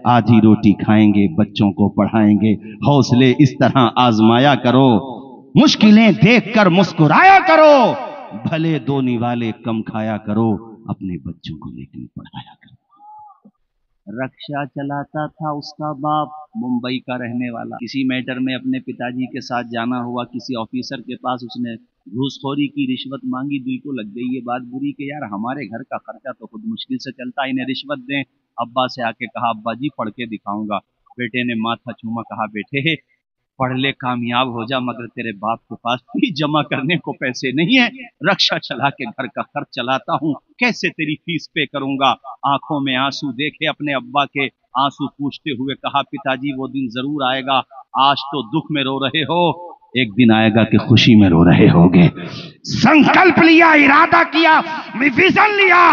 आधी रोटी खाएंगे, बच्चों को पढ़ाएंगे। हौसले इस तरह आजमाया करो, मुश्किलें देखकर मुस्कुराया करो, भले दो निवाले कम खाया करो, अपने बच्चों को लेकिन पढ़ाया करो। रक्षा चलाता था उसका बाप, मुंबई का रहने वाला। किसी मैटर में अपने पिताजी के साथ जाना हुआ, किसी ऑफिसर के पास उसने घूसखोरी की, रिश्वत मांगी, दिल को लग गई ये बात बुरी कि यार हमारे घर का खर्चा तो खुद मुश्किल से चलता है, इन्हें रिश्वत दें। अब्बा से आके कहा, अब्बा जी पढ़ के दिखाऊंगा। बेटे ने माथा चूमा, कहा बेटे पढ़ ले, कामयाब हो जा, मगर तेरे बाप के पास फीस जमा करने को पैसे नहीं है। रक्षा चला के घर का खर्च चलाता हूँ, कैसे तेरी फीस पे करूंगा। आंखों में आंसू देखे अपने अब्बा के, आंसू पूछते हुए कहा, पिताजी वो दिन जरूर आएगा, आज तो दुख में रो रहे हो, एक दिन आएगा कि खुशी में रो रहे होगे। संकल्प लिया, इरादा किया, विजन लिया।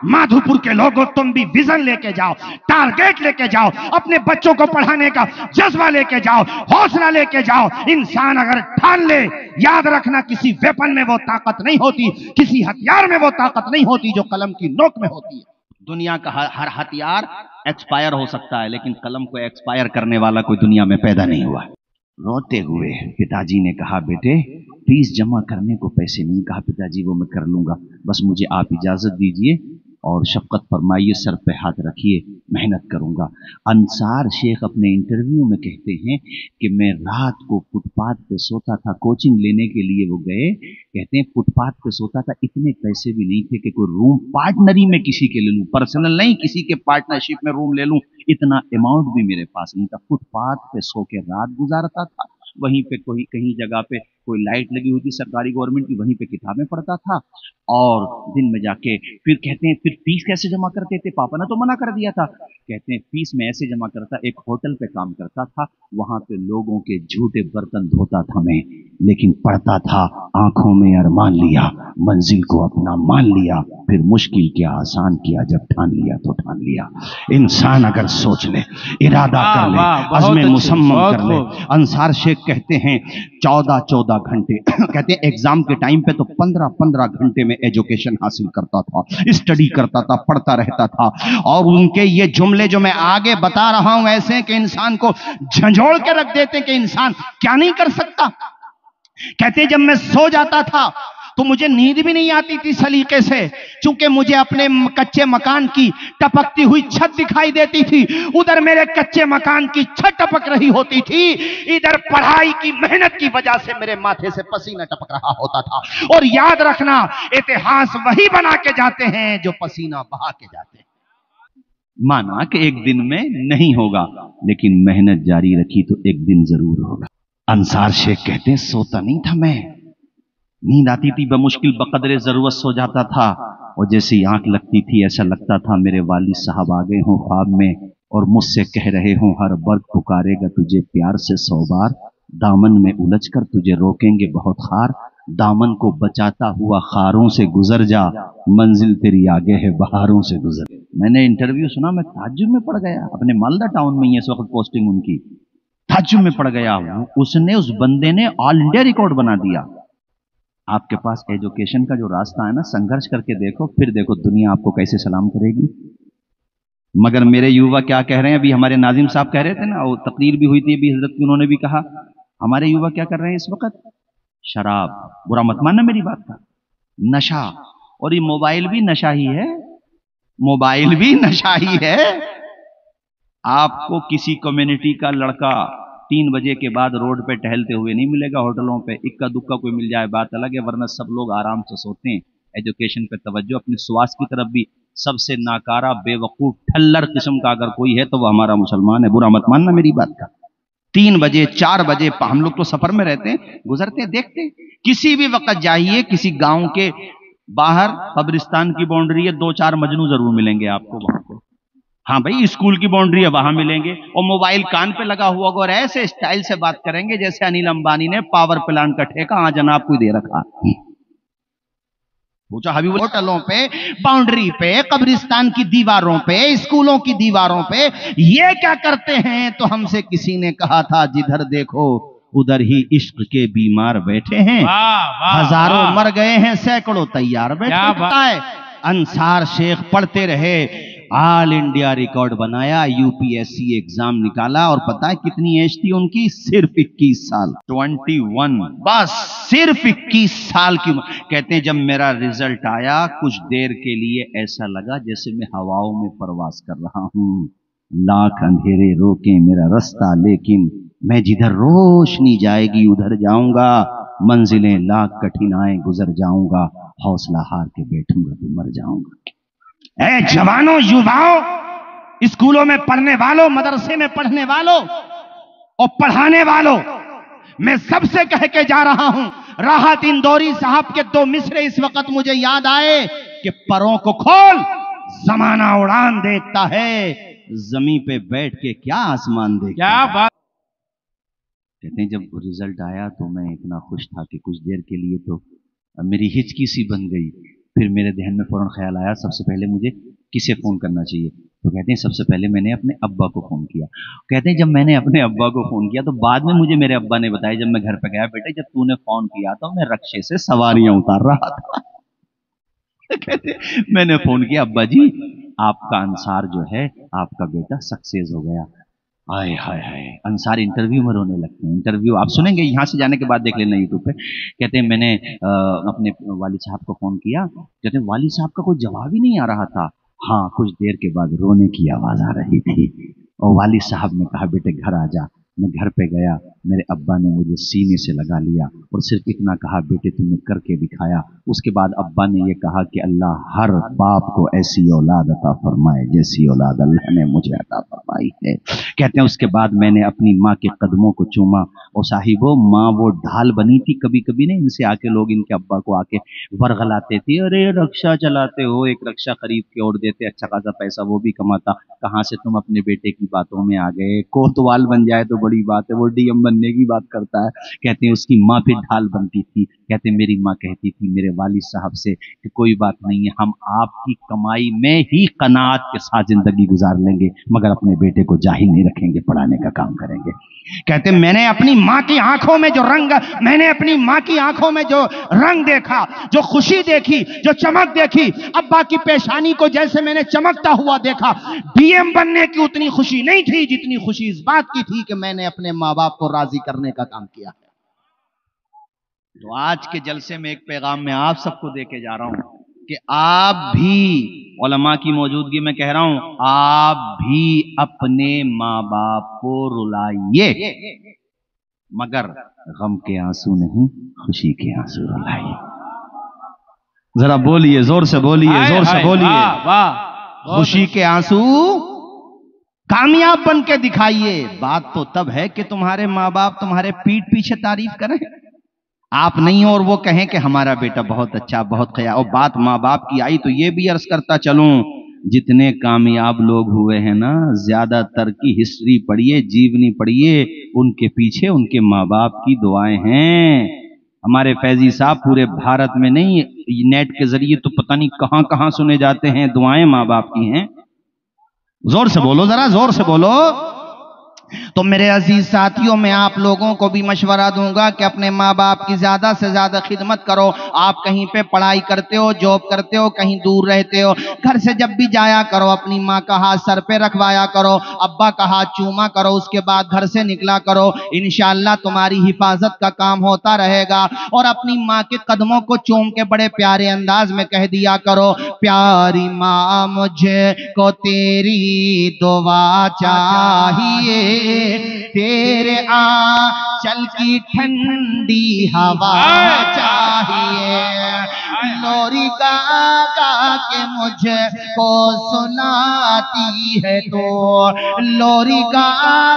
माधोपुर के लोगों, तुम भी विजन लेके जाओ, टारगेट लेके जाओ, अपने बच्चों को पढ़ाने का जज्बा लेके जाओ, हौसला लेके जाओ। इंसान अगर ठान ले, याद रखना किसी वेपन में वो ताकत नहीं होती, किसी हथियार में वो ताकत नहीं होती जो कलम की नोक में होती है। दुनिया का हर हथियार एक्सपायर हो सकता है, लेकिन कलम को एक्सपायर करने वाला कोई दुनिया में पैदा नहीं हुआ। रोते हुए पिताजी ने कहा, बेटे फीस जमा करने को पैसे नहीं। कहा, पिताजी वो मैं कर लूंगा, बस मुझे आप इजाजत दीजिए और शफकत फरमाइए, सर पे हाथ रखिए, मेहनत करूंगा। अंसार शेख अपने इंटरव्यू में कहते हैं कि मैं रात को फुटपाथ पे सोता था, कोचिंग लेने के लिए वो गए, कहते हैं फुटपाथ पे सोता था, इतने पैसे भी नहीं थे कि कोई रूम पार्टनरी में किसी के ले लूं, पर्सनल नहीं, किसी के पार्टनरशिप में रूम ले लूं, इतना अमाउंट भी मेरे पास नहीं था। फुटपाथ पे सो के रात गुजारता था, वहीं पे कोई कहीं जगह पे कोई लाइट लगी हुई थी सरकारी गवर्नमेंट की, वहीं पे किताबें पढ़ता था, और दिन में जाके फिर कहते हैं फिर फीस कैसे जमा करते थे, पापा ने तो मना कर दिया था। कहते हैं फीस में ऐसे जमा करता, एक होटल पे काम करता था, वहां पे लोगों के झूठे बर्तन धोता था मैं, लेकिन पढ़ता था, आंखों में अरमान लिया, मंजिल को अपना मान लिया, फिर मुश्किल क्या आसान किया, जब ठान लिया तो ठान लिया। इंसान अगर सोच ले, इरादा कर ले, अज़्म मुसम्मम कर ले। अंसार शेख कहते हैं 14 घंटे कहते हैं एग्जाम के टाइम पे तो 15 घंटे में एजुकेशन हासिल करता था, स्टडी करता था, पढ़ता रहता था। और उनके ये जुमले जो मैं आगे बता रहा हूं ऐसे कि इंसान को झंझोड़ के रख देते कि इंसान क्या नहीं कर सकता। कहते जब मैं सो जाता था तो मुझे नींद भी नहीं आती थी सलीके से, क्योंकि मुझे अपने कच्चे मकान की टपकती हुई छत दिखाई देती थी, उधर मेरे कच्चे मकान की छत टपक रही होती थी, इधर पढ़ाई की मेहनत की वजह से मेरे माथे से पसीना टपक रहा होता था। और याद रखना, इतिहास वही बना के जाते हैं जो पसीना बहा के जाते हैं। माना कि एक दिन में नहीं होगा, लेकिन मेहनत जारी रखी तो एक दिन जरूर होगा। अंसार शेख कहते हैं सोता नहीं था मैं, नींद आती थी बमुश्किल, बकदरे जरूरत सो जाता था, और जैसे ही आंख लगती थी ऐसा लगता था मेरे वालिद साहब आ गए हों ख्वाब में और मुझसे कह रहे हों, हर बर्द पुकारेगा तुझे प्यार से 100 बार, दामन में उलझ कर तुझे रोकेंगे बहुत खार, दामन को बचाता हुआ खारों से गुजर जा, मंजिल तेरी आगे है बहारों से गुजर। मैंने इंटरव्यू सुना, मैं ताज्जुब में पड़ गया। अपने मालदा टाउन में ही इस वक्त पोस्टिंग उनकी, ताज्जुब में पड़ गया। उसने, उस बंदे ने ऑल इंडिया रिकॉर्ड बना दिया। आपके पास एजुकेशन का जो रास्ता है ना, संघर्ष करके देखो, फिर देखो दुनिया आपको कैसे सलाम करेगी। मगर मेरे युवा क्या कह रहे हैं, अभी हमारे नाजिम साहब कह रहे थे ना, वो तकरीर भी हुई थी अभी हजरत की, उन्होंने भी कहा हमारे युवा क्या कर रहे हैं इस वक्त, शराब, बुरा मत मानना मेरी बात का, नशा, और ये मोबाइल भी नशा ही है, मोबाइल भी नशा ही है। आपको किसी कम्युनिटी का लड़का 3 बजे के बाद रोड पे टहलते हुए नहीं मिलेगा, होटलों पे इक्का दुक्का कोई मिल जाए बात अलग है, वरना सब लोग आराम से सोते हैं। एजुकेशन पे तवज्जो, अपने स्वास्थ्य की तरफ भी। सबसे नाकारा, बेवकूफ, ठल्लर किस्म का अगर कोई है तो वह हमारा मुसलमान है, बुरा मत मानना मेरी बात का। 3 बजे 4 बजे हम लोग तो सफर में रहते हैं, गुजरते हैं, देखते हैं, किसी भी वक्त जाइए किसी गांव के बाहर कब्रिस्तान की बाउंड्री है, 2-4 मजनू जरूर मिलेंगे आपको वहां पे। हाँ भाई, स्कूल की बाउंड्री है वहां मिलेंगे, और मोबाइल कान पे लगा हुआ होगा और ऐसे स्टाइल से बात करेंगे जैसे अनिल अंबानी ने पावर प्लांट का ठेका हाँ जनाब को दे रखा। पूछा हबीब, होटलों पे, बाउंड्री पे, कब्रिस्तान की दीवारों पे, स्कूलों की दीवारों पे ये क्या करते हैं? तो हमसे किसी ने कहा था जिधर देखो उधर ही इश्क के बीमार बैठे हैं, हजारों मर गए हैं, सैकड़ों तैयार बैठे हैं। अंसार शेख पढ़ते रहे, ऑल इंडिया रिकॉर्ड बनाया, यूपीएससी एग्जाम निकाला, और पता है कितनी एज थी उनकी? सिर्फ 21 साल, 21, बस सिर्फ 21 साल की उम्र। कहते हैं जब मेरा रिजल्ट आया कुछ देर के लिए ऐसा लगा जैसे मैं हवाओं में परवास कर रहा हूं। लाख अंधेरे रोके मेरा रास्ता, लेकिन मैं जिधर रोशनी जाएगी उधर जाऊंगा। मंजिलें लाख कठिनाई गुजर जाऊंगा, हौसला हार के बैठूंगा तो मर जाऊंगा। ऐ जवानों, युवाओं, स्कूलों में पढ़ने वालों, मदरसे में पढ़ने वालों और पढ़ाने वालों, मैं सबसे कह के जा रहा हूं, राहत इंदौरी साहब के 2 मिसरे इस वक्त मुझे याद आए कि परों को खोल, जमाना उड़ान देखता है, जमीन पे बैठ के क्या आसमान देखता। क्या बात। कहते हैं जब रिजल्ट आया तो मैं इतना खुश था कि कुछ देर के लिए तो मेरी हिचकी सी बन गई। फिर मेरे ध्यान में फौरन ख्याल आया सबसे पहले मुझे किसे फ़ोन करना चाहिए। तो कहते हैं सबसे पहले मैंने अपने अब्बा को फ़ोन किया। कहते हैं जब मैंने अपने अब्बा को फ़ोन किया तो बाद में मुझे मेरे अब्बा ने बताया, जब मैं घर पे गया, बेटे जब तूने फ़ोन किया तो मैं रक्शे से सवारियां उतार रहा था। कहते मैंने फ़ोन किया, अब्बा जी आपका अंसार जो है, आपका बेटा सक्सेस हो गया। हाय हाय हाय, अंसार इंटरव्यू में रोने लगते हैं। इंटरव्यू आप सुनेंगे, यहाँ से जाने के बाद देख लेना यूट्यूब पे। कहते हैं मैंने अपने वालिद साहब को फ़ोन किया। कहते हैं वालिद साहब का कोई जवाब ही नहीं आ रहा था। हाँ, कुछ देर के बाद रोने की आवाज़ आ रही थी और वालिद साहब ने कहा बेटे घर आ जा। मैं घर पे गया, मेरे अब्बा ने मुझे सीने से लगा लिया और सिर्फ इतना कहा बेटे तुमने करके दिखाया। उसके बाद अब्बा ने ये कहा कि अल्लाह हर बाप को ऐसी औलाद अता फरमाए जैसी औलाद अल्लाह ने मुझे अता फरमाई है। कहते हैं उसके बाद मैंने अपनी माँ के कदमों को चूमा और साहिबो माँ वो ढाल बनी थी। कभी कभी नहीं इनसे आके लोग इनके अब्बा को आके वर्गलाते थे, अरे रक्षा चलाते हो, एक रक्षा खरीद के और देते, अच्छा खासा पैसा वो भी कमाता, कहाँ से तुम अपने बेटे की बातों में आ गए। कोतवाल बन जाए तो बड़ी बात है, वो डीएम बनने की बात करता है। कहते हैं उसकी माँ फिर ढाल बनती थी। कहते हैं मेरी माँ कहती थी मेरे वालिद साहब से कि कोई बात नहीं है, हम आपकी कमाई में ही कनात के साथ जिंदगी गुजार लेंगे, मगर अपने बेटे को जाहिल नहीं रखेंगे, पढ़ाने का काम करेंगे। कहते मैंने अपनी माँ की आंखों में जो रंग, मैंने अपनी माँ की आंखों में जो रंग देखा, जो खुशी देखी, जो चमक देखी, अब्बा की पेशानी को जैसे मैंने चमकता हुआ देखा। डीएम बनने की उतनी खुशी नहीं थी जितनी खुशी इस बात की थी कि मैंने अपने माँ बाप को राजी करने का काम किया। तो आज के जलसे में एक पैगाम मैं आप सबको देके जा रहा हूं कि आप भी, उलमा की मौजूदगी में कह रहा हूं, आप भी अपने माँ बाप को रुलाइए, मगर गम के आंसू नहीं, खुशी के आंसू रुलाइए। जरा बोलिए, जोर से बोलिए, जोर से बोलिए। खुशी के आंसू कामयाब बन के दिखाइए। बात तो तब है कि तुम्हारे माँ बाप तुम्हारे पीठ पीछे तारीफ करें, आप नहीं हो और वो कहें कि हमारा बेटा बहुत अच्छा, बहुत खया। और बात माँ बाप की आई तो ये भी अर्ज करता चलूं, जितने कामयाब लोग हुए हैं ना, ज्यादातर की हिस्ट्री पढ़िए, जीवनी पढ़िए, उनके पीछे उनके माँ बाप की दुआएं हैं। हमारे फैजी साहब पूरे भारत में नहीं, नेट के जरिए तो पता नहीं कहां कहां सुने जाते हैं, दुआएं माँ बाप की हैं। जोर से बोलो, जरा जोर से बोलो। तो मेरे अजीज साथियों, मैं आप लोगों को भी मशवरा दूंगा कि अपने माँ बाप की ज्यादा से ज्यादा खिदमत करो। आप कहीं पे पढ़ाई करते हो, जॉब करते हो, कहीं दूर रहते हो, घर से जब भी जाया करो अपनी माँ का हाथ सर पे रखवाया करो, अब्बा का हाथ चूमा करो, उसके बाद घर से निकला करो। इंशाअल्लाह तुम्हारी हिफाजत का काम होता रहेगा। और अपनी माँ के कदमों को चूम के बड़े प्यारे अंदाज में कह दिया करो, प्यारी माँ मुझे को तेरी दुआ चाहिए, तेरे आंचल की ठंडी हवा चाहिए। लोरी गा गा के मुझे को सुनाती है तो, लोरी गा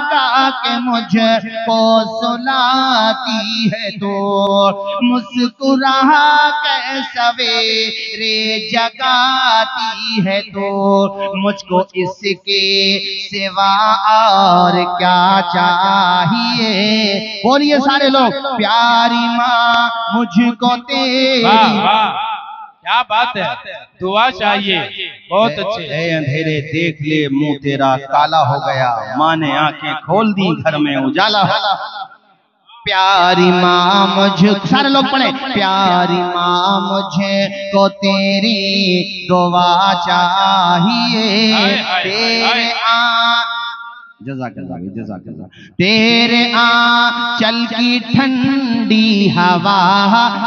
गा के मुझे को सुनाती है तो, मुस्कुरा के सवेरे जगाती है तो, मुझको इसके सिवा और क्या चाहिए। बोलिए सारे लोग, प्यारी माँ मुझको तेरी। क्या बात है, दुआ चाहिए, बहुत अच्छे। अंधेरे देख ले मुंह तेरा काला हो गया, माँ ने आंखें खोल दी घर में उजाला हो। प्यारी माँ मुझे, सारे लोग पढ़े, प्यारी माँ मुझे को तेरी दुआ चाहिए, तेरे जज़ाकल्लाह तेरे आंचल की ठंडी हवा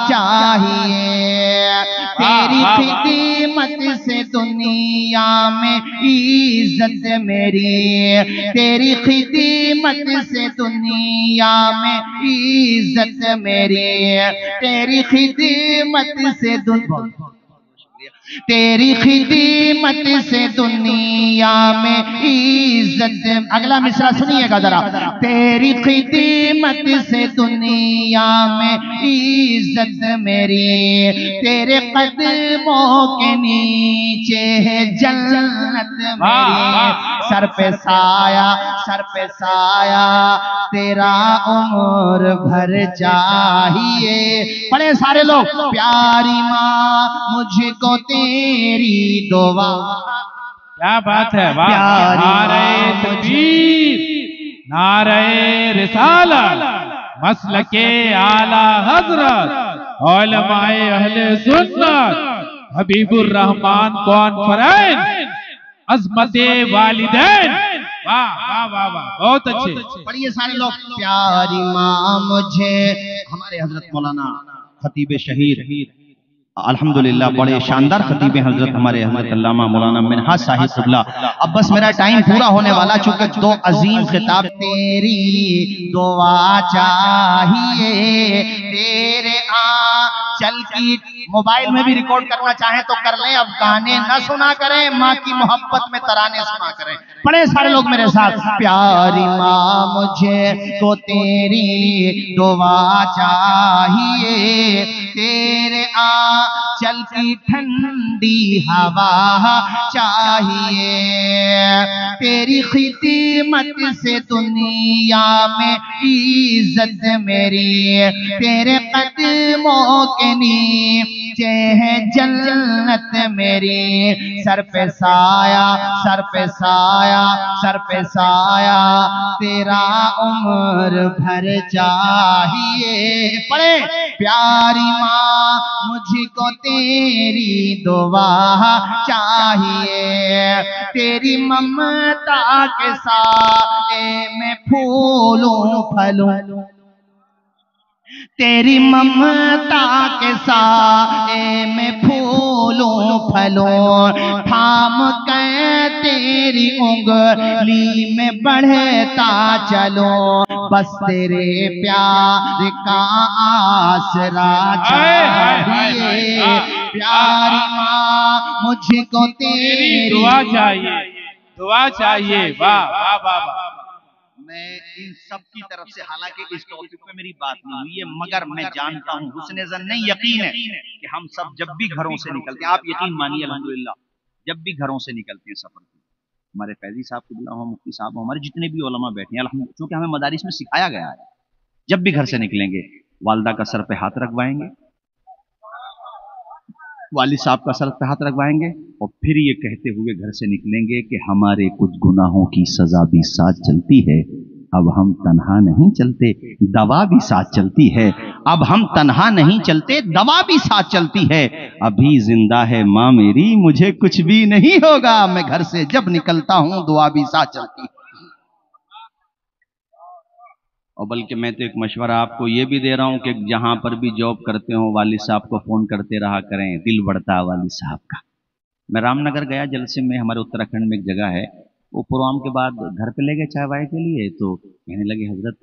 चाहिए, तेरी खिदमत से दुनिया में इज्जत मेरी, तेरी खिदमत से दुनिया में इज्जत मेरी, तेरी खिदमत से तेरी खिदमत से दुनिया में इज्जत। अगला मिसरा सुनिएगा जरा, तेरी खिदमत से दुनिया में इज्जत मेरी, तेरे कदमों के नीचे है जन्नत मेरी, सर पे साया, सर पे साया तेरा उम्र भर चाहिए। पढ़े सारे लोग, प्यारी माँ मुझको तेरी दुआ। क्या बात है, वाह। नारे तकबीर, नारे रिसालत, मसलके आला हजरत, उलमाए अहले सुन्नत, हबीबुर रहमान कॉन्फ्रेंस, अज़मते वालिदैन। वाह वाह वाह वाह, बहुत अच्छे। पढ़िए सारे लोग, प्यारी माँ मुझे। हमारे हजरत मौलाना खतीब शहीद अल्हम्दुलिल्लाह बड़े शानदार खतीब हजरत हमारे हजरत अल्लामा मौलाना मिनहाज साहिब क़िबला। अब बस मेरा टाइम पूरा होने वाला, चूंकि दो अजीम खिताब। तेरी दुआ चाहिए, तेरे आंचल की। मोबाइल में भी रिकॉर्ड करना चाहें तो कर लें, अब गाने न सुना करें, माँ की मोहब्बत में तराने सुना करें। पढ़े सारे लोग मेरे साथ, प्यारी माँ मुझे को तेरी दुआ चाहिए, तेरे आंचल की ठंडी हवा चाहिए, तेरी खिदमत से दुनिया में इज्जत मेरी, तेरे कदमों के नीचे है जन्नत मेरी, सर पे साया, सर पे साया, सर पे साया तेरा उम्र भर चाहिए। पढ़े, प्यारी माँ मुझको तेरी दुआ चाहिए, तेरी ममता के साए में फूलूं फलूं, तेरी ममता के साए में फूलों फलों, थाम के तेरी उंगली में बढ़ता चलो, बस तेरे प्यार का आसरा चाहिए, प्यारी माँ मुझको तेरी दुआ चाहिए, दुआ चाहिए। वाह वाह वाह वाह। मैं इन सब की तरफ से, हालांकि इस टॉपिक पे मेरी बात नहीं हुई है, मगर मैं जानता हूँ, हुस्ने ज़न नहीं यकीन है कि हम सब जब भी घरों से निकलते हैं, आप यकीन मानिए अल्हम्दुलिल्लाह, जब भी घरों से निकलते हैं सफर पे, हमारे फैजी साहब क़िबला हो, मुफ्ती साहब हो, हमारे जितने भी उलमा बैठे हैं अल्हम्दुलिल्लाह, क्योंकि हमें मदारिस में सिखाया गया है, जब भी घर से निकलेंगे वालदा का सर पे हाथ रखवाएंगे, वालिद साहब का सर पे हाथ रखवाएंगे, और फिर ये कहते हुए घर से निकलेंगे कि हमारे कुछ गुनाहों की सजा भी साथ चलती है, अब हम तन्हा नहीं चलते, दवा भी साथ चलती है, अब हम तन्हा नहीं चलते, दवा भी साथ चलती है, अभी जिंदा है माँ मेरी, मुझे कुछ भी नहीं होगा, मैं घर से जब निकलता हूँ दुआ भी साथ चलती है। और बल्कि मैं तो एक मशवरा आपको ये भी दे रहा हूँ कि जहाँ पर भी जॉब करते हो वालिद साहब को फ़ोन करते रहा करें, दिल बढ़ता है वालिद साहब का। मैं रामनगर गया जलसे में, हमारे उत्तराखंड में एक जगह है, वो प्रोग्राम के बाद घर पे ले गए चाय वाय के लिए, तो कहने लगे हजरत,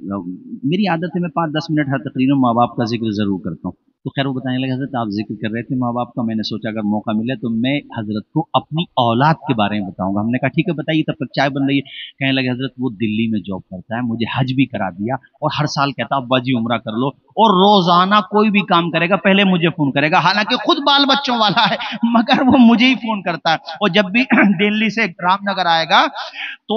मेरी आदत है मैं 5-10 मिनट हर तकरीबन माँ बाप का जिक्र ज़रूर करता हूँ, तो खैर वो बताने लगे हजरत आप जिक्र कर रहे थे माँ बाप का, मैंने सोचा अगर मौका मिले तो मैं हजरत को अपनी औलाद के बारे में बताऊंगा। हमने कहा ठीक है बताइए, तब तक चाय बन रही है। कहने लगे हजरत वो दिल्ली में जॉब करता है, मुझे हज भी करा दिया, और हर साल कहता अब्बा जी उम्रा कर लो, और रोजाना कोई भी काम करेगा पहले मुझे फोन करेगा, हालांकि खुद बाल बच्चों वाला है मगर वो मुझे ही फोन करता है, और जब भी दिल्ली से रामनगर आएगा तो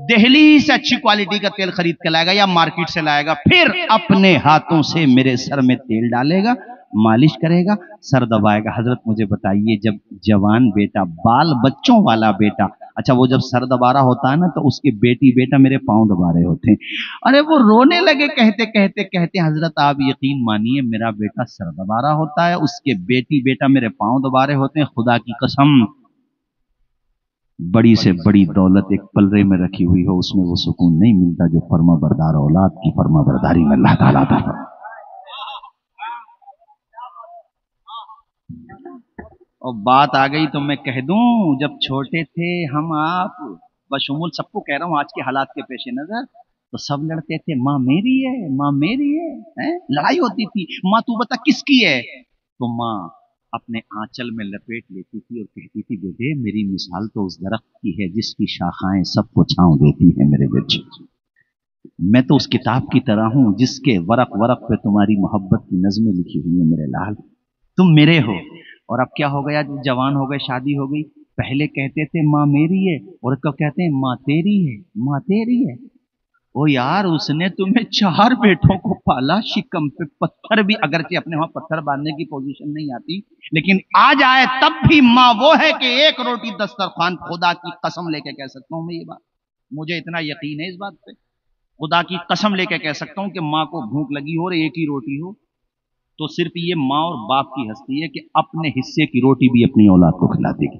दिल्ली से अच्छी क्वालिटी का तेल खरीद के लाएगा या मार्केट से लाएगा, फिर अपने हाथों से मेरे सर में तेल डालेगा, मालिश करेगा, सर दबाएगा। हजरत मुझे बताइए, जब जवान बेटा, बाल बच्चों वाला बेटा अच्छा, वो जब सर दबा रहा होता है ना तो उसके बेटी बेटा मेरे पांव दबा रहे होते हैं। अरे वो रोने लगे कहते कहते कहते, हजरत आप यकीन मानिए मेरा बेटा सर दबा रहा होता है, उसके बेटी बेटा मेरे पांव दबा रहे होते हैं। खुदा की कसम, बड़ी से बड़ी दौलत एक पलरे में रखी हुई हो, उसमें वो सुकून नहीं मिलता जो फर्मा बरदार औलाद की फर्मा बरदारी में अल्लाह ताला था। और बात आ गई तो मैं कह दूं, जब छोटे थे हम आप, बशमूल सबको कह रहा हूं आज के हालात के पेश नजर, तो सब लड़ते थे माँ मेरी है, माँ मेरी है? लड़ाई होती थी, माँ तू बता किसकी है, तो माँ अपने आंचल में लपेट लेती थी और कहती थी बेटे मेरी मिसाल तो उस दरख्त की है जिसकी शाखाएं सबको छांव देती है मेरे बच्चे। मैं तो उस किताब की तरह हूं जिसके वरक वरक पे तुम्हारी मोहब्बत की नज़में लिखी हुई है मेरे लाल, तुम मेरे हो। और अब क्या हो गया, जब जवान हो गए, शादी हो गई, पहले कहते थे माँ मेरी है और कब कहते हैं माँ तेरी है, माँ तेरी है। ओ यार, उसने तुम्हें 4 बेटों को पाला, शिकम पे पत्थर भी, अगरचे अपने वहां पत्थर बांधने की पोजीशन नहीं आती, लेकिन आ जाए तब भी माँ वो है कि एक रोटी दस्तरखान, खुदा की कसम लेके कह सकता हूं मैं ये बात, मुझे इतना यकीन है इस बात पे, खुदा की कसम लेके कह सकता हूं कि माँ को भूख लगी हो और एक ही रोटी हो तो सिर्फ ये माँ और बाप की हस्ती है कि अपने हिस्से की रोटी भी अपनी औलाद को खिला देगी।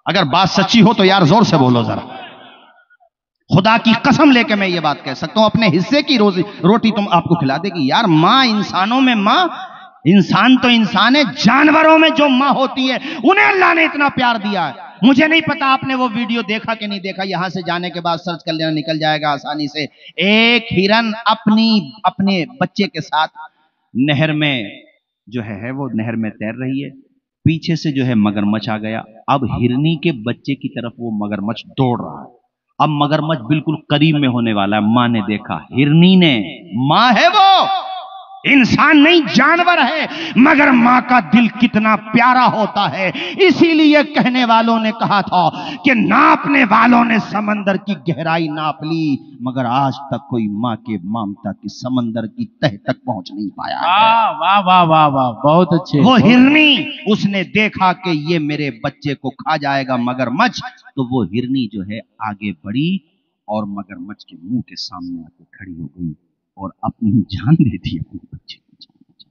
अगर बात सच्ची हो तो यार जोर से बोलो जरा, खुदा की कसम लेके मैं ये बात कह सकता हूं, अपने हिस्से की रोटी तुम आपको खिला देगी। यार माँ इंसानों में माँ, इंसान तो इंसान है, जानवरों में जो माँ होती है उन्हें अल्लाह ने इतना प्यार दिया है। मुझे नहीं पता आपने वो वीडियो देखा कि नहीं देखा, यहां से जाने के बाद सर्च कर लेना, निकल जाएगा आसानी से। एक हिरन अपने बच्चे के साथ नहर में जो है वो नहर में तैर रही है, पीछे से जो है मगरमच्छ आ गया। अब हिरनी के बच्चे की तरफ वो मगरमच्छ दौड़ रहा है, अब मगरमच्छ बिल्कुल करीब में होने वाला है। मां ने देखा, हिरनी ने, मां है वो, इंसान नहीं जानवर है, मगर मां का दिल कितना प्यारा होता है। इसीलिए कहने वालों ने कहा था कि नापने वालों ने समंदर की गहराई नाप ली, मगर आज तक कोई मां के ममता की समंदर की तह तक पहुंच नहीं पाया। वाह वाह वाह वाह, बहुत अच्छे। वो हिरनी, उसने देखा कि ये मेरे बच्चे को खा जाएगा मगरमच्छ, तो वो हिरनी जो है आगे बढ़ी और मगरमच्छ के मुंह के सामने आके खड़ी हो गई और अपनी जान दे दी अपने बच्चे को।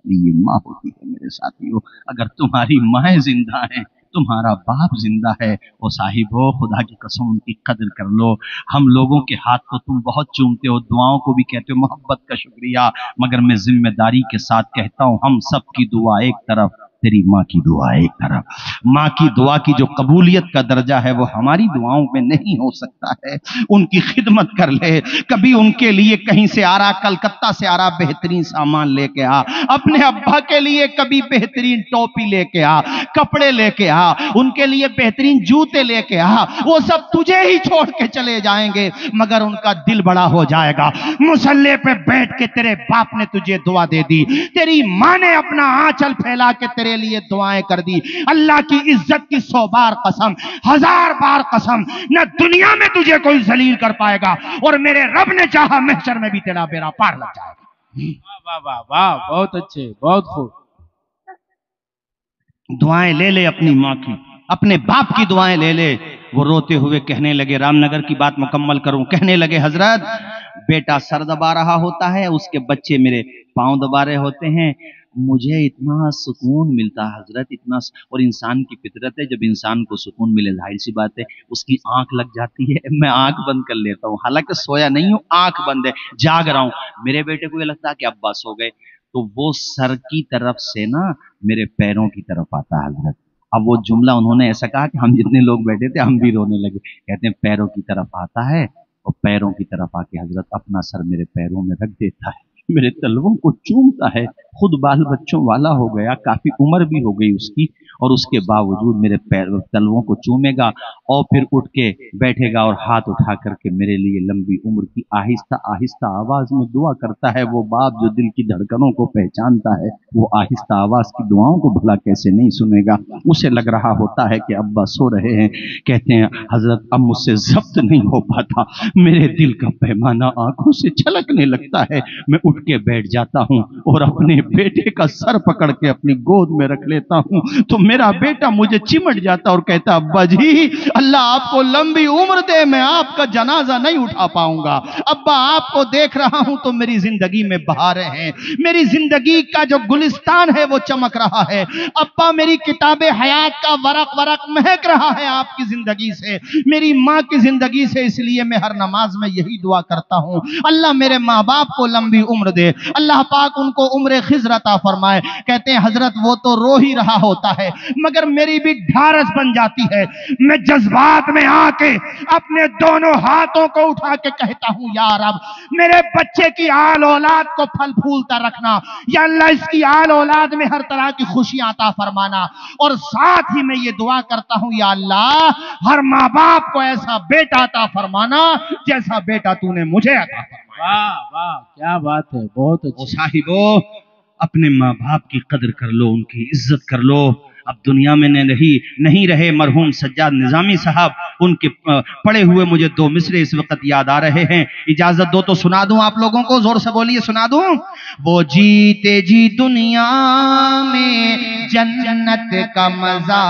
ये माँ होती है मेरे साथियों। अगर तुम्हारी माँ जिंदा है, तुम्हारा बाप जिंदा है, वो साहिब हो, खुदा की कसम उनकी कदर कर लो। हम लोगों के हाथ को तुम बहुत चूमते हो, दुआओं को भी कहते हो, मोहब्बत का शुक्रिया, मगर मैं जिम्मेदारी के साथ कहता हूं, हम सब की दुआ एक तरफ, तेरी माँ की दुआ एक तरफ। माँ की दुआ की जो कबूलियत का दर्जा है वो हमारी दुआओं में नहीं हो सकता है। उनकी खिदमत कर ले, कभी उनके लिए कहीं से आ रहा, कलकत्ता से आ रहा बेहतरीन सामान लेके आ, अपने अब्बा के लिए कभी बेहतरीन टोपी लेके आ, कपड़े लेके आ, उनके लिए बेहतरीन जूते लेके आ, वो सब तुझे ही छोड़ के चले जाएंगे, मगर उनका दिल बड़ा हो जाएगा। मुसल्ले पे बैठ के तेरे बाप ने तुझे दुआ दे दी, तेरी माँ ने अपना आंचल फैला के तेरे लिए दुआएं कर दी। अल्लाह की इज्जत की 100 बार कसम, 1000 बार कसम, न दुनिया में तुझे कोई जलील कर पाएगा, और मेरे रब ने चाहा महशर में भी तेरा बेड़ा पार लग जाएगा। वाह वाह वाह, बहुत अच्छे, बहुत खूब। दुआएं ले ले अपनी माँ की, अपने बाप की दुआएं ले ले। वो रोते हुए कहने लगे, रामनगर की बात मुकम्मल करूं, कहने लगे हजरत बेटा सर दबा रहा होता है, उसके बच्चे मेरे पांव दबा रहे होते हैं, मुझे इतना सुकून मिलता है हजरत, इतना। और इंसान की फितरत है, जब इंसान को सुकून मिले जाहिर सी बात है उसकी आंख लग जाती है। मैं आंख बंद कर लेता हूँ, हालांकि सोया नहीं हूँ, आंख बंद है, जाग रहा हूँ। मेरे बेटे को ये लगता है कि अब्बा सो गए, तो वो सर की तरफ से ना मेरे पैरों की तरफ आता है हजरत। अब वो जुमला उन्होंने ऐसा कहा कि हम जितने लोग बैठे थे हम भी रोने लगे। कहते हैं पैरों की तरफ आता है और पैरों की तरफ आके हजरत अपना सर मेरे पैरों में रख देता है, मेरे तलवों को चूमता है। खुद बाल बच्चों वाला हो गया, काफी उम्र भी हो गई उसकी, और उसके बावजूद मेरे पैर तलवों को चूमेगा और फिर उठ के बैठेगा और हाथ उठा करके मेरे लिए लंबी उम्र की आहिस्ता आहिस्ता आवाज में दुआ करता है। वो बाप जो दिल की धड़कनों को पहचानता है, वो आहिस्ता आवाज की दुआओं को भला कैसे नहीं सुनेगा। उसे लग रहा होता है कि अब्बा सो रहे हैं। कहते हैं हजरत अब मुझसे जब्त नहीं हो पाता, मेरे दिल का पैमाना आंखों से छलकने लगता है। मैं उठ के बैठ जाता हूं और अपने बेटे का सर पकड़ के अपनी गोद में रख लेता हूं, तो मेरा बेटा मुझे चिमट जाता और कहता, अब्बा जी अल्लाह आपको लंबी उम्र दे, मैं आपका जनाजा नहीं उठा पाऊंगा। अब्बा आपको देख रहा हूं तो मेरी जिंदगी में बहारें हैं, मेरी जिंदगी का जो गुलिस्तान है वो चमक रहा है। अब्बा मेरी किताबे हयात का वरक वरक महक रहा है आपकी जिंदगी से, मेरी माँ की जिंदगी से। इसलिए मैं हर नमाज में यही दुआ करता हूँ, अल्लाह मेरे माँ बाप को लंबी उम्र दे, अल्लाह पाक उनको उम्र खिज़र अता फरमाए। कहते हैं हजरत वो तो रो ही रहा होता है मगर मेरी भी ढारस बन जाती है, मैं जज्बात में आके अपने दोनों हाथों को उठा के कहता हूं, या रब मेरे बच्चे की आल औलाद को फल फूलता रखना, या अल्लाह इसकी आल औलाद में हर तरह की खुशियां अता फरमाना। और साथ ही मैं ये दुआ करता हूं, या अल्लाह हर माँ बाप को ऐसा बेटा अता फरमाना जैसा बेटा तूने मुझे अता फरमाया। वाह वाह, क्या बात है, बहुत अच्छी। साहिबो अपने माँ बाप की कदर कर लो, उनकी इज्जत कर लो। अब दुनिया में नहीं रहे मरहूम सज्जाद निजामी साहब, उनके पढ़े हुए मुझे दो मिसरे इस वक्त याद आ रहे हैं। इजाजत दो तो सुना दूं आप लोगों को, जोर से बोलिए, सुना दूं। वो जीते जी दुनिया में जन्नत का मजा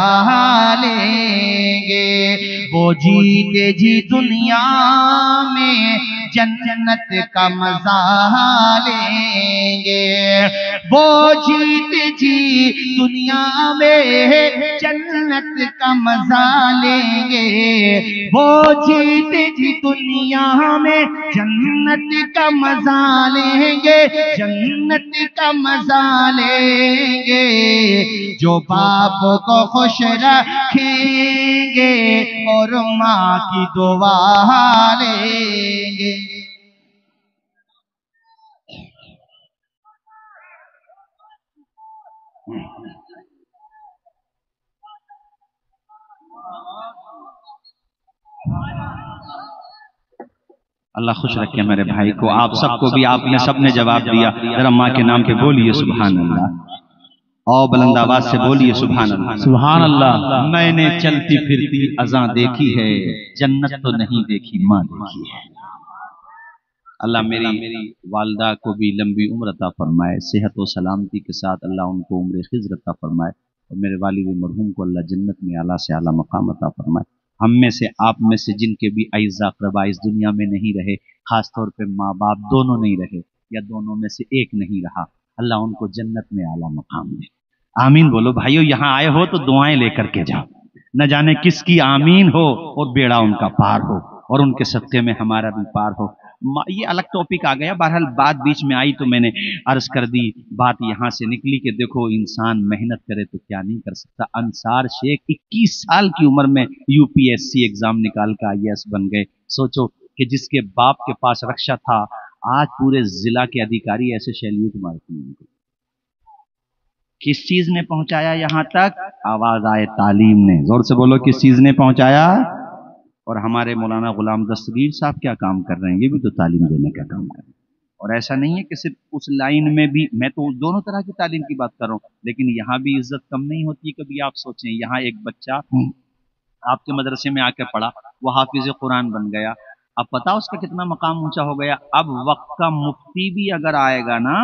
लेंगे, वो जीते जी दुनिया में जन्नत का मजा लेंगे, वो जीते जी दुनिया में जन्नत का मजा लेंगे, वो जीते जी दुनिया में जन्नत का मजा लेंगे, जन्नत का मजा लेंगे, जो बाप को खुश रखेंगे और माँ की दुआ लेंगे। अल्लाह खुश रखे मेरे भाई को, आप सबको भी, आपने सबने जवाब दिया। जरा माँ के नाम पे बोलिए सुभान अल्लाह, और बुलंद आवाज से बोलिए सुभान अल्लाह। सुभान अल्लाह। मैंने चलती फिरती अज़ां देखी है, जन्नत तो नहीं देखी माँ देखी है। अल्लाह मेरी वालदा को भी लंबी उम्र अता फरमाए, सेहत और सलामती के साथ अल्लाह उनको उम्र खिज़र अता फरमाए, और मेरे वालिद मरहूम को अल्लाह जन्नत में आला से आला मकाम अता फरमाए। हम में से, आप में से जिनके भी अइज़ा क़रबा इस दुनिया में नहीं रहे, खास तौर पे माँ बाप दोनों नहीं रहे या दोनों में से एक नहीं रहा, अल्लाह उनको जन्नत में आला मकाम दे। आमीन बोलो भाइयों, यहाँ आए हो तो दुआएं लेकर के जाओ, न जाने किसकी आमीन हो और बेड़ा उनका पार हो, और उनके सदक़े में हमारा भी पार हो। ये अलग टॉपिक आ गया, बहरहाल बात बीच में आई तो मैंने अर्ज कर दी। बात यहाँ से निकली कि देखो इंसान मेहनत करे तो क्या नहीं कर सकता। अंसार शेख 21 साल की उम्र में यूपीएससी एग्जाम निकाल कर IAS बन गए। सोचो कि जिसके बाप के पास रक्षा था, आज पूरे जिला के अधिकारी ऐसे सैल्यूट मारते हैं उनको। किस चीज ने पहुंचाया यहाँ तक? आवाज आए तालीम ने, जोर से बोलो किस चीज ने पहुंचाया। और हमारे मौलाना गुलाम दस्तगीर साहब क्या काम कर रहे हैं, ये भी तो तालीम देने का काम कर रहे हैं। और ऐसा नहीं है कि सिर्फ उस लाइन में भी, मैं तो दोनों तरह की तालीम की बात कर रहा हूँ, लेकिन यहाँ भी इज्जत कम नहीं होती। कभी आप सोचें, यहाँ एक बच्चा आपके मदरसे में आके पढ़ा, वो हाफिज कुरान बन गया, अब पता उसका कितना मकाम ऊंचा हो गया। अब वक्त का मुफ्ती भी अगर आएगा ना,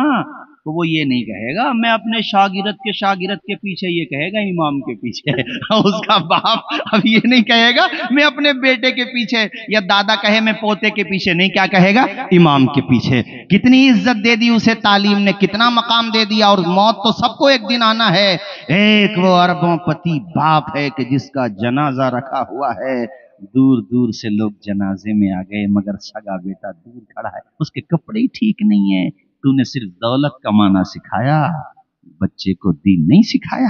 तो वो ये नहीं कहेगा मैं अपने शागिरद के पीछे, ये कहेगा इमाम के पीछे। उसका बाप अब ये नहीं कहेगा मैं अपने बेटे के पीछे, या दादा कहे मैं पोते के पीछे, नहीं, क्या कहेगा? इमाम के पीछे। कितनी इज्जत दे दी उसे तालीम ने, कितना मकाम दे दिया। और मौत तो सबको एक दिन आना है। एक वो अरबोंपति बाप है कि जिसका जनाजा रखा हुआ है, दूर दूर से लोग जनाजे में आ गए, मगर सगा बेटा दूर खड़ा है, उसके कपड़े ही ठीक नहीं है। तूने सिर्फ दौलत कमाना सिखाया, बच्चे को दीन नहीं सिखाया।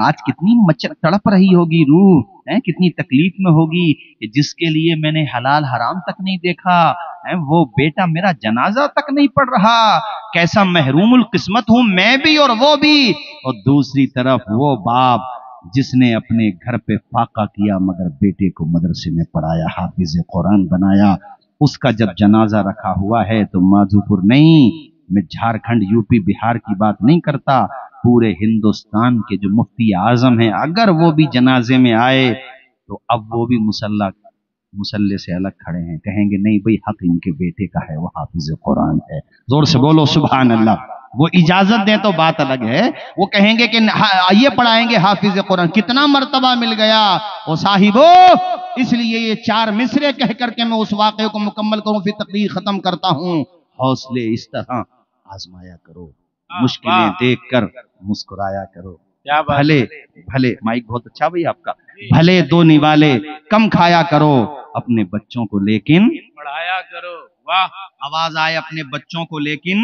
आज कितनी मचल तड़प रही होगी रूह, कितनी तकलीफ में होगी कि जिसके लिए मैंने हलाल हराम तक नहीं देखा, वो बेटा मेरा जनाजा तक नहीं पढ़ रहा। कैसा महरूमुल किस्मत हूं मैं भी और वो भी। और दूसरी तरफ वो बाप जिसने अपने घर पे फाका किया मगर बेटे को मदरसे में पढ़ाया, हाफिज कुरान बनाया, उसका जब जनाजा रखा हुआ है तो माधोपुर नहीं, मैं झारखंड यूपी बिहार की बात नहीं करता, पूरे हिंदुस्तान के जो मुफ्ती आजम हैं, अगर वो भी जनाजे में आए तो अब वो भी मुसल्ले से अलग खड़े हैं, कहेंगे नहीं भाई हक इनके बेटे का है, वो हाफिज कुरान है। जोर से बोलो सुभान अल्लाह। वो इजाजत दें तो बात अलग है। वो कहेंगे कि ये पढ़ाएंगे हाफिज कुरान, कितना मर्तबा मिल गया वो साहिबो। इसलिए ये 4 मिसरे कह करके मैं उस वाक़े को मुकम्मल करूं, फिर तकरीर खत्म करता हूं। हौसले इस तरह आजमाया करो, मुश्किलें देखकर मुस्कुराया करो। क्या बात भले भले, माइक बहुत अच्छा भाई आपका, भले 2 निवाले कम खाया करो, अपने बच्चों को लेकिन पढ़ाया करो। वाह, आवाज आए अपने बच्चों को लेकिन।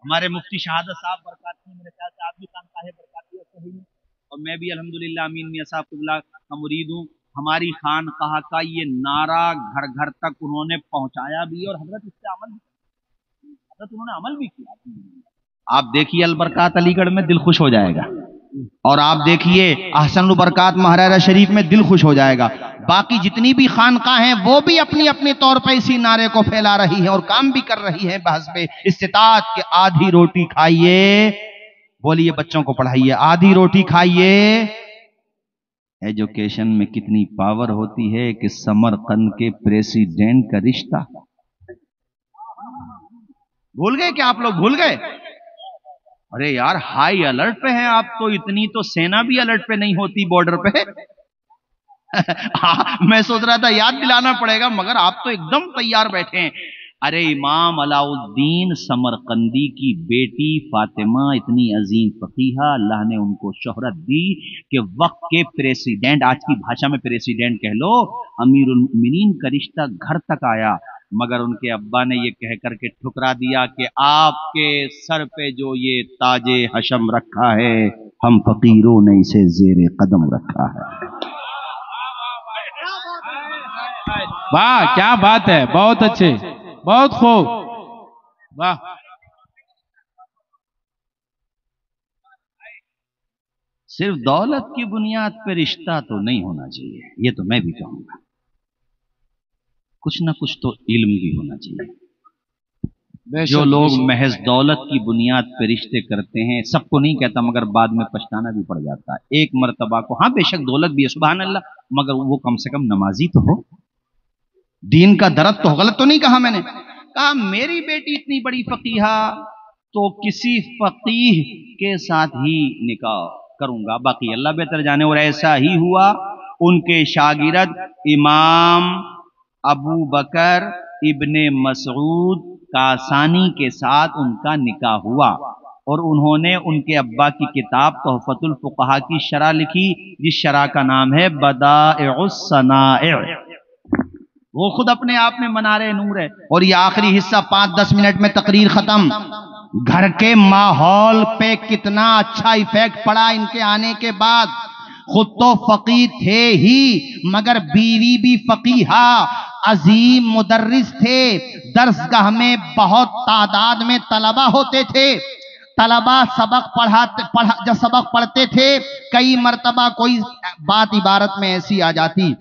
हमारे मुफ्ती शहादत साहब बरकाती, मेरे ख्याल से आप भी खानकाह बरकाती सही हैं, और मैं भी अल्हम्दुलिल्लाह अमीन मियां साहब कुबला का मुरीद हूँ। हमारी खानकाह का ये नारा घर घर तक उन्होंने पहुंचाया भी, और हजरत इससे अमल भी, हजरत उन्होंने अमल भी किया। आप देखिए अलबरकात अलीगढ़ में दिल खुश हो जाएगा, और आप देखिए अहसन बरकात महाराजा शरीफ में दिल खुश हो जाएगा। बाकी जितनी भी खानकाह हैं वो भी अपनी अपनी तौर पर इसी नारे को फैला रही है और काम भी कर रही है बहस्बे इस्तिताअत के। आधी रोटी खाइए, बोलिए बच्चों को पढ़ाइए, आधी रोटी खाइए। एजुकेशन में कितनी पावर होती है कि समरकंद के प्रेसिडेंट का रिश्ता भूल गए क्या आप लोग? भूल गए? अरे यार हाई अलर्ट पे हैं आप तो, इतनी तो सेना भी अलर्ट पे नहीं होती बॉर्डर पे। मैं सोच रहा था याद दिलाना पड़ेगा, मगर आप तो एकदम तैयार बैठे हैं। अरे इमाम अलाउद्दीन समरकंदी की बेटी फातिमा इतनी अजीम फकीहा, अल्लाह ने उनको शोहरत दी कि वक्त के प्रेसिडेंट, आज की भाषा में प्रेसिडेंट कह लो, अमीरुल मोमिनीन का रिश्ता घर तक आया। मगर उनके अब्बा ने ये कह करके ठुकरा दिया कि आपके सर पे जो ये ताजे हशम रखा है, हम फकीरों ने इसे जेरे कदम रखा है। वाह, क्या बात है, बहुत अच्छे, बहुत खूब, वाह। सिर्फ दौलत की बुनियाद पर रिश्ता तो नहीं होना चाहिए, ये तो मैं भी कहूंगा। कुछ ना कुछ तो इल्म भी होना चाहिए। जो लोग महज दौलत की बुनियाद पर रिश्ते करते हैं, सबको नहीं कहता मगर बाद में पछताना भी पड़ जाता है। एक मर्तबा को, हाँ बेशक दौलत भी है सुभान अल्लाह, मगर वो कम से कम नमाजी तो हो, दीन का दरद तो हो। गलत तो नहीं कहा मैंने, कहा मेरी बेटी इतनी बड़ी फकीहा तो किसी फकीह के साथ ही निकाह करूंगा, बाकी अल्लाह बेहतर जाने। और ऐसा ही हुआ, उनके शागिर्द इमाम अबू बकर इब्ने मसऊद कासानी के साथ उनका निकाह हुआ, और उन्होंने उनके अब्बा की किताब तोहफतुल फुक़हा की शरह लिखी, जिस शरह का नाम है बदाइउस सनाए। वो खुद अपने आप में मनारे नूर है। और ये आखिरी हिस्सा 5-10 मिनट में तकरीर खत्म। घर के माहौल पे कितना अच्छा इफेक्ट पड़ा इनके आने के बाद। खुद तो फकीह थे ही, मगर बीवी भी फकीहा, अजीम मुदर्रिस थे। दर्सगाह में बहुत तादाद में तलबा होते थे। तलबा जब सबक पढ़ते थे, कई मर्तबा कोई बात इबारत में ऐसी आ जाती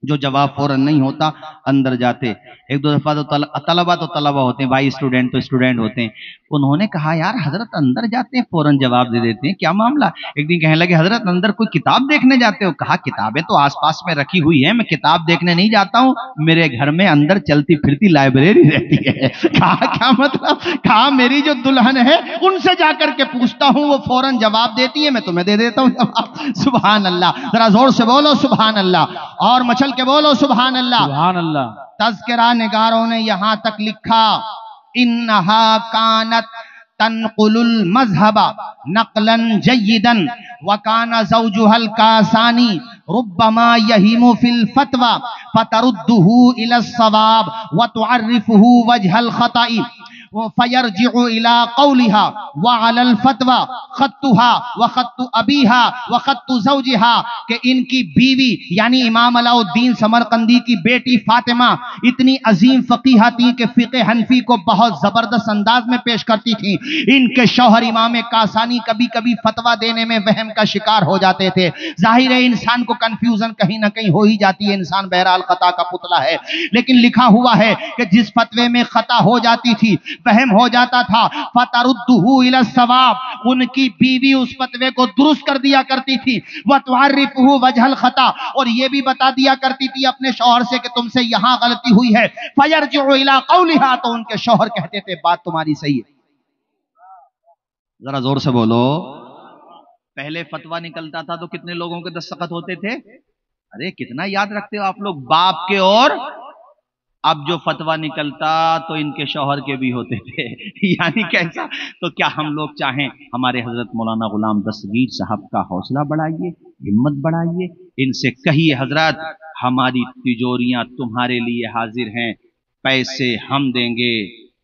जो जवाब फौरन नहीं होता, अंदर जाते। एक दो दफा तो तलबा होते हैं भाई, स्टूडेंट तो स्टूडेंट होते हैं। उन्होंने कहा यार हजरत अंदर जाते हैं फौरन जवाब दे देते हैं, क्या मामला? एक दिन कहने लगे हजरत अंदर कोई किताब देखने जाते हो? कहा किताबें तो आसपास में रखी हुई है, मैं किताब देखने नहीं जाता हूँ, मेरे घर में अंदर चलती फिरती लाइब्रेरी रहती है। कहा क्या मतलब? कहा मेरी जो दुल्हन है उनसे जाकर के पूछता हूँ, वो फौरन जवाब देती है, मैं तुम्हें दे देता हूँ जवाब। सुभान अल्लाह, जरा जोर से बोलो सुभान अल्लाह, और मचल के बोलो सुभान अल्लाह। सुभान अल्लाह। तज़किरा निगारों ने यहां तक लिखा, इन्नहा कानत तनकुलुल मज़हबा नक़लन जय्यिदन व काना ज़ौजुहल कासानी रुब्बमा यहीमु फिल फतवा फतरुद्दुहु इला सवाब व तुअर्रिफुहु वजहल खताई फयरजिउ इला कौलिहा व अलल फतवा खत्तुहा व खत्तु अबीहा व खत्तु ज़ौजिहा, कि इनकी बीवी यानी इमाम अलाउद्दीन समरकंदी की बेटी फातिमा इतनी अजीम फकीहा थी कि फिक़े हनफी को बहुत जबरदस्त अंदाज में पेश करती थी। इनके शौहर इमाम कासानी कभी कभी फतवा देने में वहम का शिकार हो जाते थे। जाहिर है इंसान को कंफ्यूजन कहीं ना कहीं हो ही जाती है, इंसान बहरहाल खता का पुतला है। लेकिन लिखा हुआ है कि जिस फतवे में खता हो जाती थी, वहम हो जाता था, फतरुद्दुहु इला सवाब, उनकी बीवी उस फतवे को दुरुस्त कर दिया करती थी, व तुअर्रिफुहु वजहल खता, और ये भी बता दिया करती थी अपने शौहर से कि तुमसे यहां गलती हुई है। फयरजिउ इला कौलिहा, तो उनके शौहर कहते थे बात तुम्हारी सही है। जरा जोर से बोलो। पहले फतवा निकलता था तो कितने लोगों के दस्तखत होते थे? अरे कितना याद रखते हो आप लोग, बाप के। और अब जो फतवा निकलता तो इनके शौहर के भी होते थे। यानी कैसा? तो क्या हम लोग चाहें हमारे हजरत मौलाना गुलाम दस्तगीर साहब का हौसला बढ़ाइए, हिम्मत बढ़ाइए, इनसे कहिए हजरत हमारी तिजोरियां तुम्हारे लिए हाजिर हैं, पैसे हम देंगे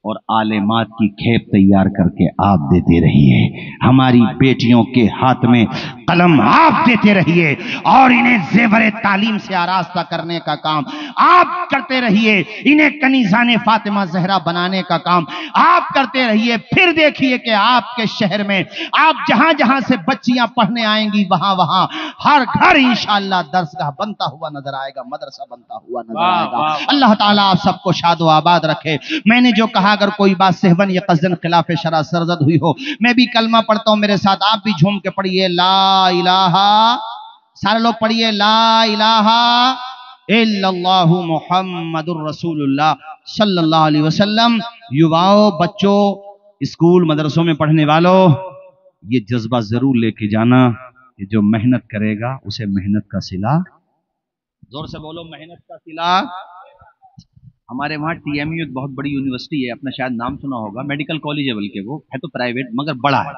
और आलेमात की खेप तैयार करके आप देते रहिए, हमारी बेटियों के हाथ में कलम आप देते रहिए और इन्हें जेवर तालीम से आरास्ता करने का काम आप करते रहिए, इन्हें कनीज़ाने फातिमा जहरा बनाने का काम आप करते रहिए। फिर देखिए कि आपके शहर में आप जहां जहां से बच्चियां पढ़ने आएंगी वहां वहां हर घर इंशाअल्लाह दरसगाह बनता हुआ नजर आएगा, मदरसा बनता हुआ नजर आएगा। अल्लाह ताला आप सबको शाद व आबाद रखे। मैंने जो कहा अगर कोई बात सेहवन या कज़न खिलाफ शरा सरजद हुई हो, मैं भी कलमा पढ़ता हूं, मेरे साथ आप भी झूम के पढ़िए ला इलाहा, सारे लोग पढ़िए ला इलाहा इल्लल्लाहु मुहम्मदुर रसूलुल्लाह सल्लल्लाहु अलैहि वसल्लम। युवाओं, बच्चों, स्कूल मदरसों में पढ़ने वालों, ये जज्बा जरूर लेके जाना कि जो मेहनत करेगा उसे मेहनत का सिला, जोर से बोलो, मेहनत का सिला। हमारे वहाँ TMU एक बहुत बड़ी यूनिवर्सिटी है, अपना शायद नाम सुना होगा, मेडिकल कॉलेज है, बल्कि वो है तो प्राइवेट मगर बड़ा है।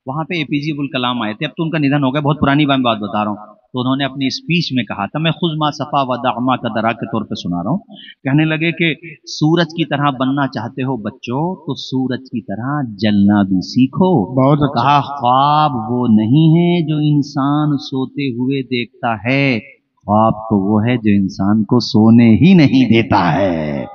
वहाँ पे APJ अब्दुल कलाम आए थे, अब तो उनका निधन हो गया, बहुत पुरानी बात बता रहा हूँ। तो उन्होंने अपनी स्पीच में कहा था, मैं खुद मा सफ़ा व दामा का दरा के तौर पे सुना रहा हूँ। कहने लगे कि सूरज की तरह बनना चाहते हो बच्चों तो सूरज की तरह जलना भी सीखो। बहुत अच्छा। कहा ख्वाब वो नहीं है जो इंसान सोते हुए देखता है, ख्वाब तो वो है जो इंसान को सोने ही नहीं देता है।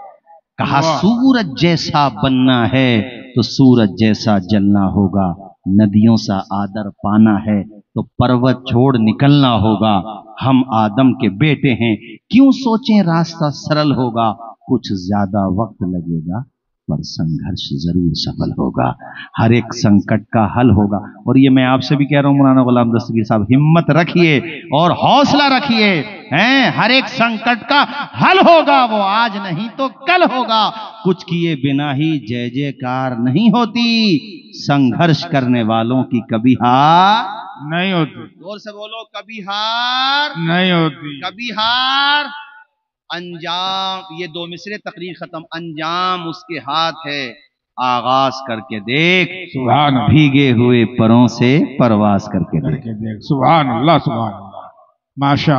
कहा सूरज जैसा बनना है तो सूरज जैसा जलना होगा, नदियों सा आदर पाना है तो पर्वत छोड़ निकलना होगा। हम आदम के बेटे हैं, क्यों सोचें रास्ता सरल होगा, कुछ ज्यादा वक्त लगेगा पर संघर्ष जरूर सफल होगा, हर एक संकट का हल होगा। और ये मैं आपसे भी कह रहा हूं मौलाना गुलाम दस्तगीर साहब, हिम्मत रखिए और हौसला रखिए, हैं, हर एक संकट का हल होगा, वो आज नहीं तो कल होगा। कुछ किए बिना ही जय जयकार नहीं होती, संघर्ष करने वालों की कभी हार नहीं होती। जोर से बोलो, कभी हार नहीं होती। कभी हार। अंजाम, ये दो मिसरे तकरीर खत्म, अंजाम उसके हाथ है, आगाज करके देख, सुभान अल्लाह, भीगे हुए परों से परवास करके देख। सुभान अल्लाह, सुभान अल्लाह, माशा